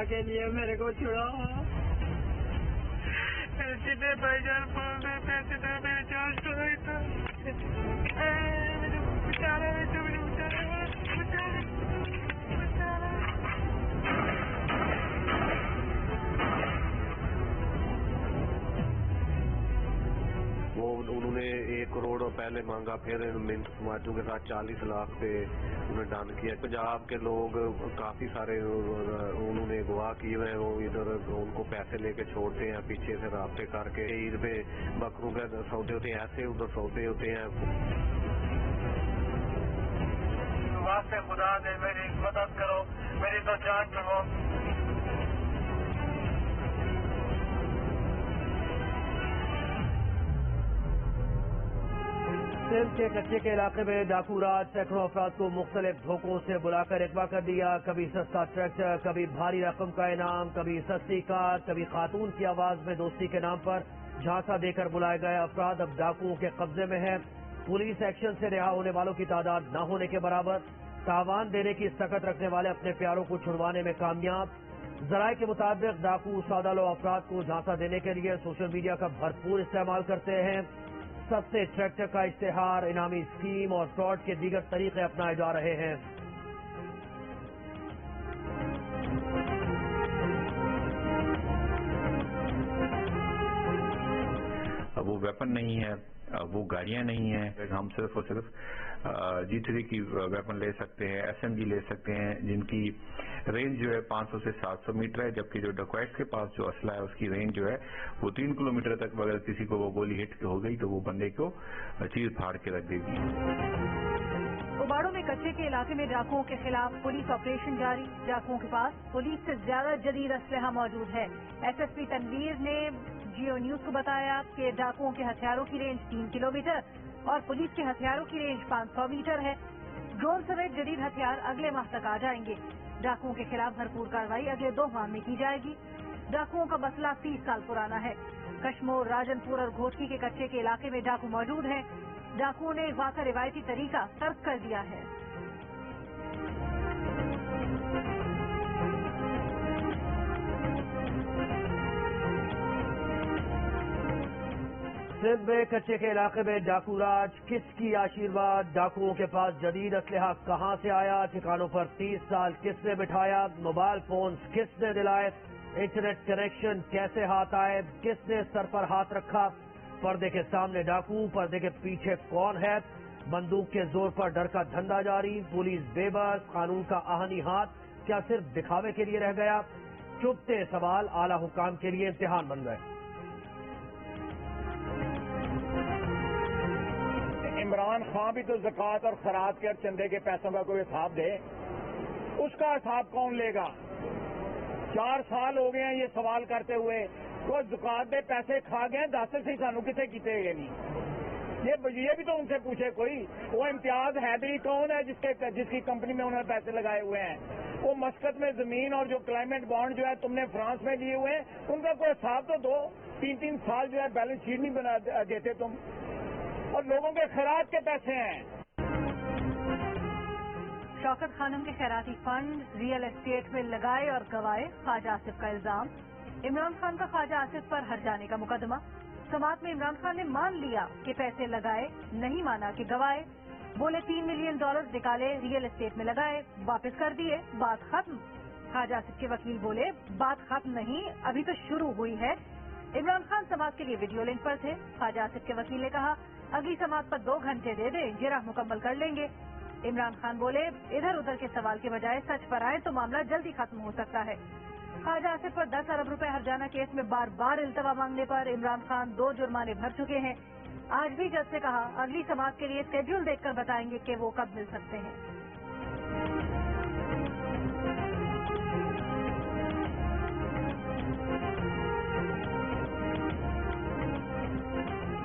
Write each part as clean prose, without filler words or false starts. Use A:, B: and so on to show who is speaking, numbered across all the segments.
A: کے لیے میرے کو چھڑاؤ. جتنے بھائی جان بول رہے پیسے تھے میرے جان چھوڑا تھا. بچارا
B: انہوں نے 1 کروڑ پہلے مانگا, پھر منٹ سماجوں کے ساتھ 40 لاکھ پہ انہوں نے ڈن کیا. پنجاب کے لوگ کافی سارے انہوں نے گواہ کیے ہوئے ہیں, وہ ادھر ان کو پیسے لے کے چھوڑتے ہیں, پیچھے سے رابطے کر کے عید پہ بکروں کے سودے ہوتے ہیں, ایسے ادھر سودے ہوتے ہیں.
A: واسطے خدا دے میری مدد کرو, میری تو جان چھوڑو.
C: سندھ کے کچے کے علاقے میں ڈاکو راج سینکڑوں افراد کو مختلف دھوکوں سے بلا کر اغوا کر دیا. کبھی سستا ٹریکٹر, کبھی بھاری رقم کا انعام, کبھی سستی کار, کبھی خاتون کی آواز میں دوستی کے نام پر جھانسا دے کر بلائے گئے افراد اب ڈاکوؤں کے قبضے میں ہیں. پولیس ایکشن سے رہا ہونے والوں کی تعداد نہ ہونے کے برابر. تاوان دینے کی سکت رکھنے والے اپنے پیاروں کو چھڑوانے میں کامیاب. ذرائع کے مطابق ڈاکو سودا لو افراد کو جھانسا دینے کے لیے سوشل میڈیا کا بھرپور استعمال کرتے ہیں. سستے ٹریکٹر کا اشتہار, انعامی اسکیم اور فراڈ کے دیگر طریقے اپنائے جا رہے ہیں.
D: وہ ویپن نہیں ہے, وہ گاڑیاں نہیں ہیں. ہم صرف اور صرف G3 کی ویپن لے سکتے ہیں, SMG لے سکتے ہیں, جن کی رینج جو ہے 500 سے 700 میٹر ہے, جبکہ جو ڈکوائٹ کے پاس جو اسلحہ ہے اس کی رینج جو ہے وہ 3 کلومیٹر تک. اگر کسی کو وہ گولی ہٹ ہو گئی تو وہ بندے کو چیر پھاڑ کے رکھ دے گی.
E: اباڑوں میں کچے کے علاقے میں ڈاکوؤں کے خلاف پولیس آپریشن جاری. ڈاکوؤں کے پاس پولیس سے زیادہ جدید اسلحہ موجود ہے. SSP تنویر نے جیو نیوز کو بتایا کہ ڈاکوؤں کے ہتھیاروں کی رینج 3 کلومیٹر اور پولیس کے ہتھیاروں کی رینج 500 میٹر ہے. ڈرون سمیت جدید ہتھیار اگلے ماہ تک آ جائیں گے. ڈاکوؤں کے خلاف بھرپور کارروائی اگلے 2 ماہ میں کی جائے گی. ڈاکوؤں کا مسئلہ 30 سال پرانا ہے. کشمور, راجن پور اور گھوٹکی کے کچے کے علاقے میں ڈاکو موجود ہیں. ڈاکوؤں نے اغوا کا روایتی طریقہ ترک کر دیا ہے.
C: سندھ میں کچے کے علاقے میں ڈاکو راج, کس کی آشیرواد؟ ڈاکوؤں کے پاس جدید اسلحہ کہاں سے آیا؟ ٹھکانوں پر 30 سال کس نے بٹھایا؟ موبائل فونز کس نے دلائے؟ انٹرنیٹ کنیکشن کیسے ہاتھ آئے؟ کس نے سر پر ہاتھ رکھا؟ پردے کے سامنے ڈاکو, پردے کے پیچھے کون ہے؟ بندوق کے زور پر ڈر کا دھندا جاری. پولیس بے بس, قانون کا آہنی ہاتھ کیا صرف دکھاوے کے لیے رہ گیا؟ چبھتے سوال اعلیٰ حکام کے لیے امتحان بن گئے.
F: عمران خان بھی تو زکوٰۃ اور خیرات کے اور چندے کے پیسوں کا کوئی حساب دے. اس کا حساب کون لے گا؟ 4 سال ہو گئے ہیں یہ سوال کرتے ہوئے. وہ زکوٰۃ دے پیسے کھا گئے, 10 سے سانو کتنے کیتے گئے نہیں. یہ بھی تو ان سے پوچھے کوئی. وہ امتیاز حیدری کون ہے جس کی کمپنی میں انہوں نے پیسے لگائے ہوئے ہیں؟ وہ مسقط میں زمین اور جو کلائمیٹ بانڈ جو ہے تم نے فرانس میں لیے ہوئے ہیں, ان کا کوئی حساب تو دو. 3 سال جو ہے بیلنس شیٹ نہیں بنا دیتے تم, اور لوگوں کے خیرات کے پیسے ہیں.
E: شوکت خانم کے خیراتی فنڈ ریئل اسٹیٹ میں لگائے اور گوائے, خواجہ آصف کا الزام. عمران خان کا خواجہ آصف پر ہٹ جانے کا مقدمہ. سماعت میں عمران خان نے مان لیا کہ پیسے لگائے, نہیں مانا کہ گوائے. بولے $3 ملین نکالے, ریئل اسٹیٹ میں لگائے, واپس کر دیے, بات ختم. خواجہ آصف کے وکیل بولے بات ختم نہیں, ابھی تو شروع ہوئی ہے. عمران خان سماعت کے لیے ویڈیو لنک پر تھے. خواجہ آصف کے وکیل نے کہا اگلی سماعت پر 2 گھنٹے دے دیں, جرح مکمل کر لیں گے. عمران خان بولے ادھر ادھر کے سوال کے بجائے سچ پر آئے تو معاملہ جلدی ختم ہو سکتا ہے. خواجہ آصف پر 10 ارب روپے ہرجانہ کیس میں بار بار التوا مانگنے پر عمران خان 2 جرمانے بھر چکے ہیں. آج بھی جج سے کہا اگلی سماعت کے لیے اسکیڈول دیکھ کر بتائیں گے کہ وہ کب مل سکتے ہیں.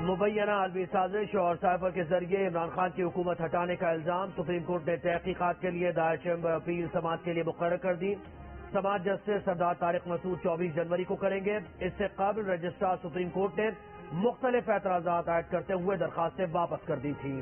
C: مبینہ عالمی سازش اور سائبر کے ذریعے عمران خان کی حکومت ہٹانے کا الزام. سپریم کورٹ نے تحقیقات کے لیے دائر چیمبر اپیل سماعت کے لیے مقرر کر دی. سماعت جسٹس سردار طارق مسعود 24 جنوری کو کریں گے. اس سے قبل رجسٹرار سپریم کورٹ نے مختلف اعتراضات عائد کرتے ہوئے درخواستیں واپس کر دی تھیں.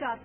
E: 4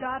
E: 4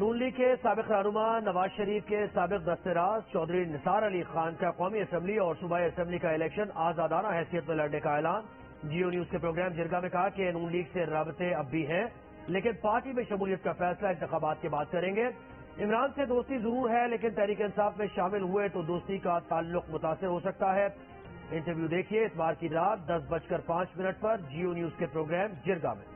C: نون لیگ کے سابق رہنما نواز شریف کے سابق دستراز چودھری نثار علی خان کا قومی اسمبلی اور صوبائی اسمبلی کا الیکشن آزادانہ حیثیت میں لڑنے کا اعلان۔ جیو نیوز کے پروگرام جرگا میں کہا کہ نون لیگ سے رابطے اب بھی ہیں، لیکن پارٹی میں شمولیت کا فیصلہ انتخابات کے بعد کریں گے۔ عمران سے دوستی ضرور ہے، لیکن تحریک انصاف میں شامل ہوئے تو دوستی کا تعلق متاثر ہو سکتا ہے۔ انٹرویو دیکھیے اتوار کی رات 10:05 پر جیو نیوز کے پروگرام جرگا میں۔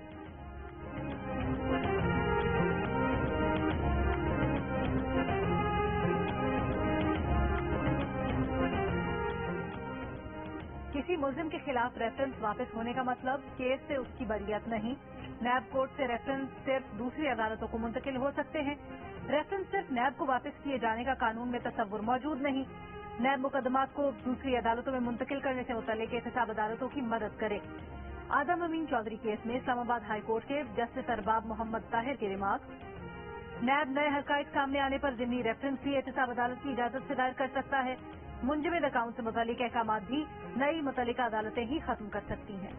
E: کسی ملزم کے خلاف ریفرنس واپس ہونے کا مطلب کیس سے اس کی بریت نہیں۔ نیب کورٹ سے ریفرنس صرف دوسری عدالتوں کو منتقل ہو سکتے ہیں۔ ریفرنس صرف نیب کو واپس کیے جانے کا قانون میں تصور موجود نہیں۔ نیب مقدمات کو دوسری عدالتوں میں منتقل کرنے سے متعلق احتساب عدالتوں کی مدد کرے۔ آدم امین چودھری کیس میں اسلام آباد ہائی کورٹ کے جسٹس ارباب محمد طاہر کے ریمارک۔ نیب نئے حقائق سامنے آنے پر ضمنی ریفرنس بھی احتساب عدالت کی اجازت سے دائر کر سکتا ہے۔ منجمد اکاؤنٹ سے متعلق احکامات بھی نئی متعلقہ عدالتیں ہی ختم کر سکتی ہیں۔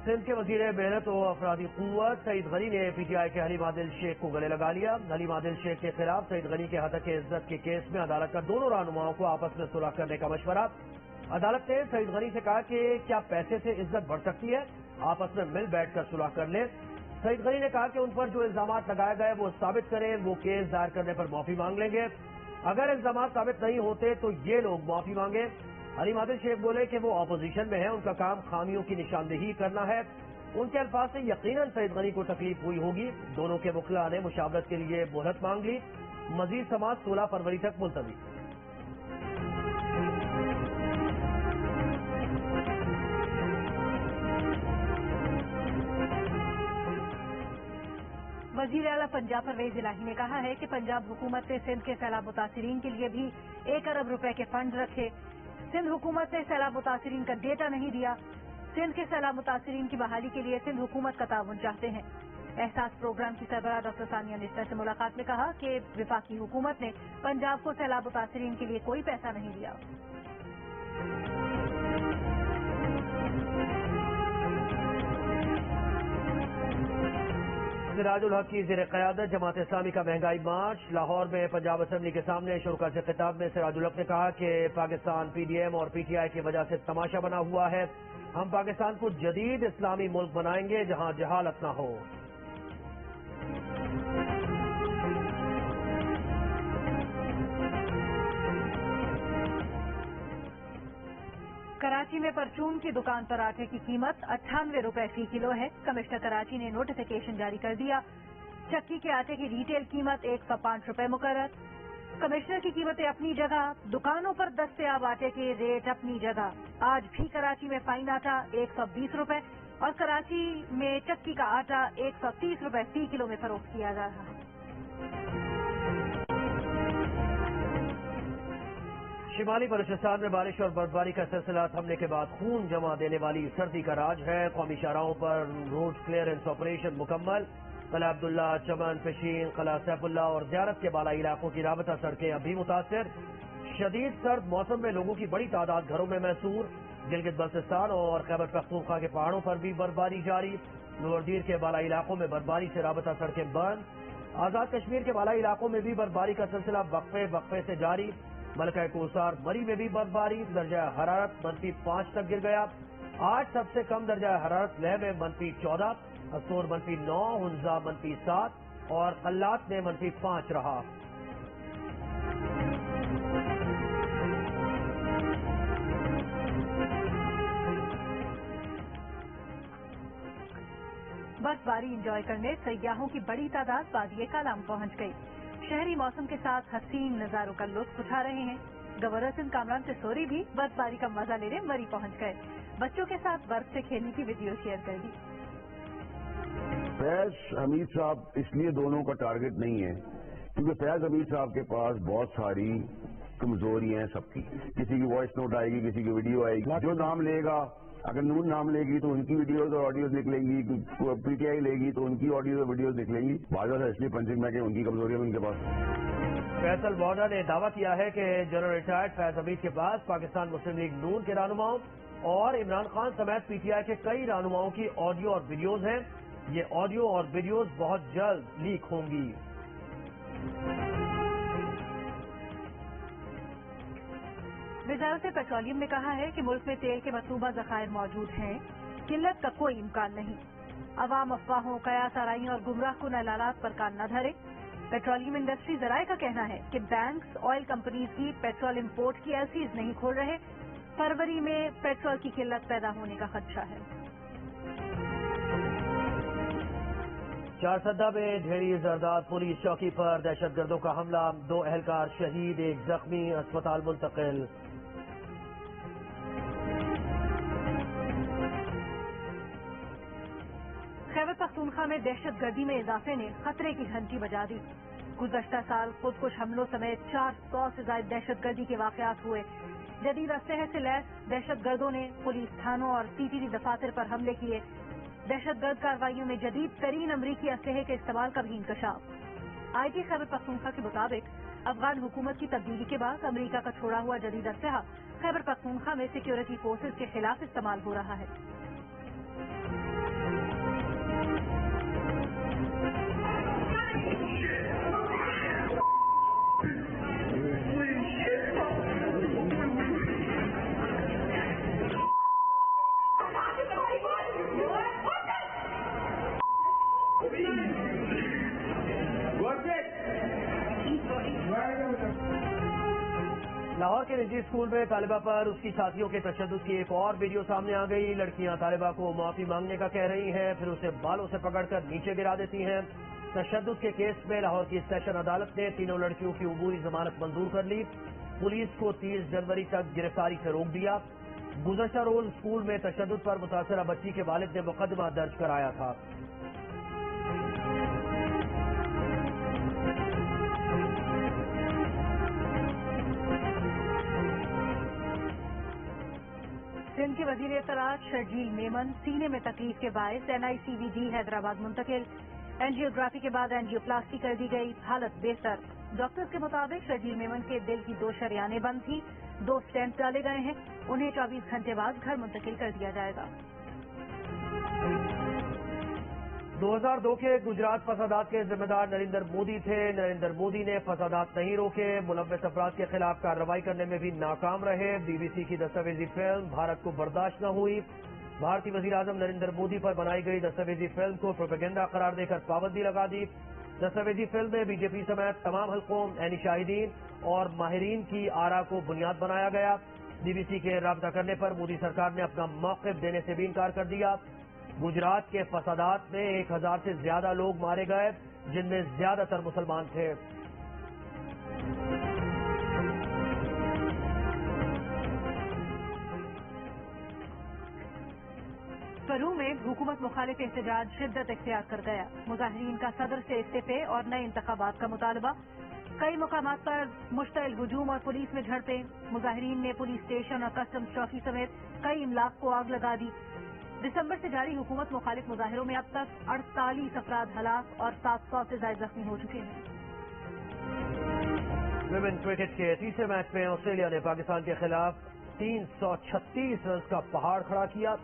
C: سندھ کے وزیر محنت و افرادی قوت سعید غنی نے پی ٹی آئی کے حلیم عادل شیخ کو گلے لگا لیا۔ حلیم عادل شیخ کے خلاف سعید غنی کے ہتک عزت کے کیس میں عدالت کا دونوں رہنماؤں کو آپس میں صلح کرنے کا مشورہ۔ عدالت نے سعید غنی سے کہا کہ کیا پیسے سے عزت بڑھ سکتی ہے، آپس میں مل بیٹھ کر صلح کر لیں۔ سعید غنی نے کہا کہ ان پر جو الزامات لگائے گئے وہ ثابت کریں، وہ کیس دائر کرنے پر معافی مانگ لیں گے۔ اگر الزامات ثابت نہیں ہوتے تو یہ لوگ معافی مانگیں۔ حلیم عادل شیخ بولے کہ وہ اپوزیشن میں ہیں، ان کا کام خامیوں کی نشاندہی کرنا ہے۔ ان کے الفاظ سے یقیناً سعید غنی کو تکلیف ہوئی ہوگی۔ دونوں کے وکلاء نے مشاورت کے لیے مہلت مانگ لی۔ مزید سماعت 16 فروری تک ملتوی۔
E: وزیر اعلیٰ پنجاب پرویز الہی نے کہا ہے کہ پنجاب حکومت نے سندھ کے سیلاب متاثرین کے لیے بھی 1 ارب روپے کے فنڈ رکھے۔ سندھ حکومت نے سیلاب متاثرین کا ڈیٹا نہیں دیا۔ سندھ کے سیلاب متاثرین کی بحالی کے لیے سندھ حکومت کا تعاون چاہتے ہیں۔ احساس پروگرام کی سربراہ ڈاکٹر ثانیہ نشتر سے ملاقات میں کہا کہ وفاقی حکومت نے پنجاب کو سیلاب متاثرین کے لیے کوئی پیسہ نہیں دیا۔
C: سراج الحق کی زیر قیادت جماعت اسلامی کا مہنگائی مارچ۔ لاہور میں پنجاب اسمبلی کے سامنے شرکا سے خطاب میں سراج الحق نے کہا کہ پاکستان پی ڈی ایم اور پی ٹی آئی کی وجہ سے تماشا بنا ہوا ہے۔ ہم پاکستان کو جدید اسلامی ملک بنائیں گے جہاں جہالت نہ ہو۔
E: کراچی میں پرچون کی دکان پر آٹے کی قیمت 98 روپے فی کلو ہے۔ کمشنر کراچی نے نوٹیفیکیشن جاری کر دیا۔ چکی کے آٹے کی ریٹیل قیمت 105 روپے مقرر۔ کمشنر کی قیمتیں اپنی جگہ، دکانوں پر دستیاب آٹے کے ریٹ اپنی جگہ۔ آج بھی کراچی میں فائن آٹا 120 روپے اور کراچی میں چکی کا آٹا 130 روپے فی کلو میں فروخت کیا جا رہا ہے۔
C: شمالی بلوچستان میں بارش اور برفباری کا سلسلہ تھمنے کے بعد خون جمع دینے والی سردی کا راج ہے۔ قومی شاہراہوں پر روڈ کلیئرنس آپریشن مکمل۔ قلعہ عبداللہ، چمن، پشین، قلعہ سیف اللہ اور زیارت کے بالائی علاقوں کی رابطہ سڑکیں ابھی متاثر۔ شدید سرد موسم میں لوگوں کی بڑی تعداد گھروں میں محصور۔ گلگت بلتستان اور خیبر پختونخوا کے پہاڑوں پر بھی برفباری جاری۔ نوردیر کے بالائی علاقوں میں برفباری سے رابطہ سڑکیں بند۔ آزاد کشمیر کے بالائی علاقوں میں بھی برفباری کا سلسلہ وقفے وقفے سے جاری۔ ملکہ کوثر مری میں بھی برفباری، درجہ حرارت -5 تک گر گیا۔ آج سب سے کم درجہ حرارت لہ میں -14، استور -9، ہنزا -7 اور قلات میں -5 رہا۔
E: برفباری انجوائے کرنے سیاحوں کی بڑی تعداد وادی کالام پہنچ گئی۔ شہری موسم کے ساتھ حسین نظاروں کا لطف اٹھا رہے ہیں۔ گورنر سندھ کامران سسوری بھی برفباری کا مزہ لینے مری پہنچ گئے۔ بچوں کے ساتھ برف سے کھیلنے کی ویڈیو شیئر کر دی۔
G: فیض حمید صاحب اس لیے دونوں کا ٹارگٹ نہیں ہے کیونکہ فیض حمید صاحب کے پاس بہت ساری کمزوریاں ہیں سب کی۔ کسی کی وائس نوٹ آئے گی، کسی کی ویڈیو آئے گی، جو نام لے گا، اگر نون نام لے گی تو ان کی ویڈیوز اور آڈیوز نکلیں گی، پی ٹی آئی لے گی تو ان کی آڈیوز اور ویڈیوز نکلیں گی۔ بازار سے اسلی پنچنگ میں کہ ان کی کمزوریاں ان کے پاس۔
C: فیصل وارڈر نے دعویٰ کیا ہے کہ جنرل ریٹائرڈ فیض حمید کے پاس پاکستان مسلم لیگ نون کے رہنماؤں اور عمران خان سمیت پی ٹی آئی کے کئی رہنماؤں کی آڈیو اور ویڈیوز ہیں. یہ آڈیو اور ویڈیوز بہت جلد لیک ہوں گی.
E: وزارت پیٹرولیم نے کہا ہے کہ ملک میں تیل کے مطلوبہ ذخائر موجود ہیں، قلت کا کوئی امکان نہیں. عوام افواہوں، قیاس آرائیوں اور گمراہ کن اعلانات پر کان نہ دھرے. پیٹرولیم انڈسٹری ذرائع کا کہنا ہے کہ بینکس آئل کمپنیز کی پیٹرول امپورٹ کی ایلسیز نہیں کھول رہے. فروری میں پیٹرول کی قلت پیدا ہونے کا خدشہ ہے.
C: چارسدہ میں ڈھیری زرداد پولیس چوکی پر دہشت گردوں کا حملہ، 2 اہلکار شہید، 1 زخمی، اسپتال منتقل.
E: خیبر پختونخوا میں دہشت گردی میں اضافے نے خطرے کی گھنٹی بجا دی. گزشتہ سال خودکش حملوں سمیت 400 سے زائد دہشت گردی کے واقعات ہوئے. جدید اسلحے سے لیس دہشت گردوں نے پولیس تھانوں اور ٹی ٹی دفاتر پر حملے کیے. دہشت گرد کارروائیوں میں جدید ترین امریکی اسلحے کے استعمال کا بھی انکشاف. آئی ٹی خیبر پختونخوا کے مطابق افغان حکومت کی تبدیلی کے بعد امریکہ کا چھوڑا ہوا جدید اسلحہ خیبر پختونخوا میں سیکیورٹی فورسز کے خلاف استعمال ہو رہا ہے.
C: لاہور کے نجی اسکول میں طالبہ پر اس کی ساتھیوں کے تشدد کی ایک اور ویڈیو سامنے آ گئی. لڑکیاں طالبہ کو معافی مانگنے کا کہہ رہی ہیں، پھر اسے بالوں سے پکڑ کر نیچے گرا دیتی ہیں. تشدد کے کیس میں لاہور کی سیشن عدالت نے تینوں لڑکیوں کی عبوری ضمانت منظور کر لی. پولیس کو 30 جنوری تک گرفتاری سے روک دیا. گزشتہ روز اسکول میں تشدد پر متاثرہ بچی کے والد نے مقدمہ درج کرایا تھا.
E: سندھ کے وزیر اطلاعات شرجیل میمن سینے میں تکلیف کے باعث NICVD حیدرآباد منتقل. اینجیوگرافی کے بعد اینجیوپلاسٹی کر دی گئی، حالت بہتر. ڈاکٹرز کے مطابق شرجیل میمن کے دل کی 2 شریانیں بند تھیں، 2 اسٹینٹ ڈالے گئے ہیں. انہیں 24 گھنٹے بعد گھر منتقل کر دیا جائے گا.
C: 2002 کے گجرات فسادات کے ذمہ دار نریندر مودی تھے. نریندر مودی نے فسادات نہیں روکے، ملوث افراد کے خلاف کارروائی کرنے میں بھی ناکام رہے. BBC کی دستاویزی فلم بھارت کو برداشت نہ ہوئی. بھارتی وزیر اعظم نریندر مودی پر بنائی گئی دستاویزی فلم کو پروپیگنڈا قرار دے کر پابندی لگا دی. دستاویزی فلم میں BJP سمیت تمام حلقوں، عینی شاہدین اور ماہرین کی آرا کو بنیاد بنایا گیا. BBC کے رابطہ کرنے پر مودی سرکار نے اپنا موقف دینے سے بھی انکار کر دیا. گجرات کے فسادات میں 1000 سے زیادہ لوگ مارے گئے، جن میں زیادہ تر مسلمان تھے.
E: فرو میں حکومت مخالف احتجاج شدت اختیار کر گیا. مظاہرین کا صدر سے استعفے اور نئے انتخابات کا مطالبہ. کئی مقامات پر مشتعل ہجوم اور پولیس میں جھڑپیں. مظاہرین نے پولیس اسٹیشن اور کسٹمز چوکی سمیت کئی املاک کو آگ لگا دی. دسمبر سے جاری حکومت مخالف مظاہروں میں اب تک 48 افراد ہلاک اور 700 سے زائد زخمی ہو چکے ہیں.
C: ویمن کرکٹ کے تیسرے میچ میں آسٹریلیا نے پاکستان کے خلاف 336 رنز کا پہاڑ کھڑا کیا.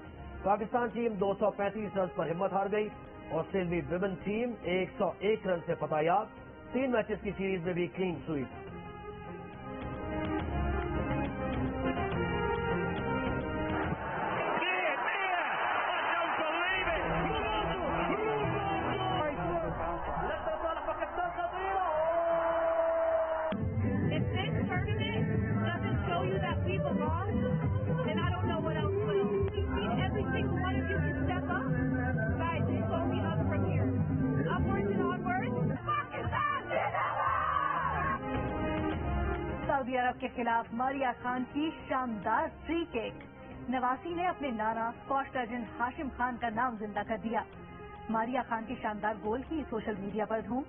C: پاکستان ٹیم 235 رنز پر ہمت ہار گئی. آسٹریلوی ویمن ٹیم 101 رن سے فتح یاب. 3 میچز کی سیریز میں بھی کلین سویپ.
E: سعودی عرب کے خلاف ماریا خان کی شاندار فری کک. نواسی نے اپنے نانا اسکاش لیجنڈ ہاشم خان کا نام زندہ کر دیا. ماریا خان کی شاندار گول کی سوشل میڈیا پر دھوم.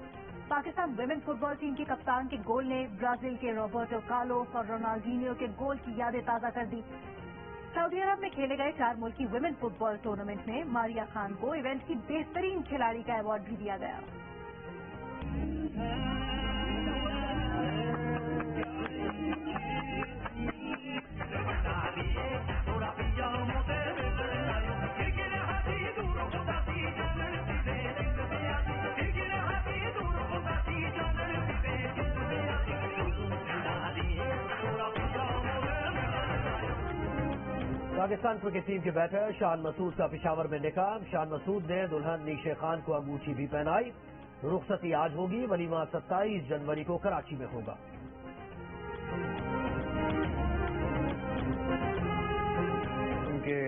E: پاکستان ویمن فٹ بال ٹیم کے کپتان کے گول نے برازیل کے روبرٹو کارلوس اور رونالڈینیو کے گول کی یادیں تازہ کر دی. سعودی عرب میں کھیلے گئے 4 ملکی ویمن فٹ بال ٹورنامنٹ میں ماریا خان کو ایونٹ کی بہترین کھلاڑی کا ایوارڈ بھی دیا گیا.
H: تھوڑا
C: پاکستان کرکٹ ٹیم کے بیٹر شان مسعود کا پشاور میں نکاح. شان مسعود نے دلہن نیشے خان کو انگوٹھی بھی پہنائی. رخصتی آج ہوگی. ولیمہ 27 جنوری کو کراچی میں ہوگا.
H: ان کے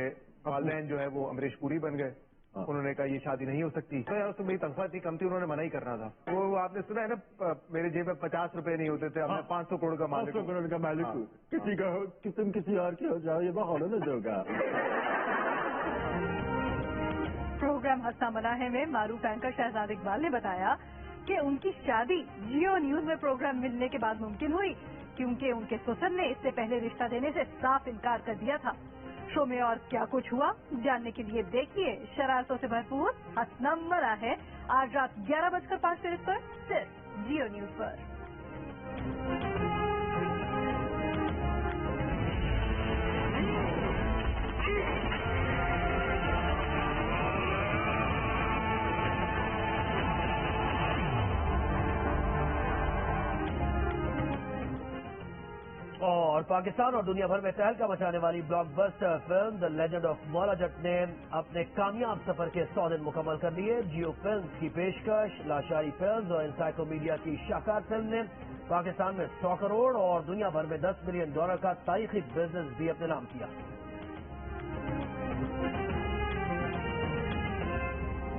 H: والدین جو ہے وہ امریش پوری بن گئے. انہوں نے کہا یہ شادی نہیں ہو سکتی. اس میں میری تنخواہ اتنی کم تھی, انہوں نے منع ہی کرنا تھا. وہ آپ نے سنا ہے نا, میرے جیب میں 50 روپے نہیں ہوتے تھے, اب میں 500 کروڑ کا مالک. 500 کروڑ کا مالک ہوں. کسی کا کسی اور کی ہو جاؤ, یہ بہت نہ ہوگا.
E: پروگرام ہنسا منا ہے میں معروف اینکر شہزاد اقبال نے بتایا کہ ان کی شادی جیو نیوز میں پروگرام ملنے کے بعد ممکن ہوئی, کیونکہ ان کے سسر نے اس سے پہلے رشتہ دینے سے صاف انکار کر دیا تھا. شو میں اور کیا کچھ ہوا جاننے کے لیے دیکھیے شرارتوں سے بھرپور ہنسنا مرا ہے آج رات 11:05 پر صرف جیو نیوز پر.
C: اور پاکستان اور دنیا بھر میں تہلکہ مچانے والی block buster film the legend of مولا جٹ نے اپنے کامیاب سفر کے 100 دن مکمل کر لیے. جیو فلمز کی پیشکش لاشاری فلمز اور انسائکلو میڈیا کی شاہکار فلم نے پاکستان میں 100 کروڑ اور دنیا بھر میں $10 ملین کا تاریخی بزنس بھی اپنے نام کیا.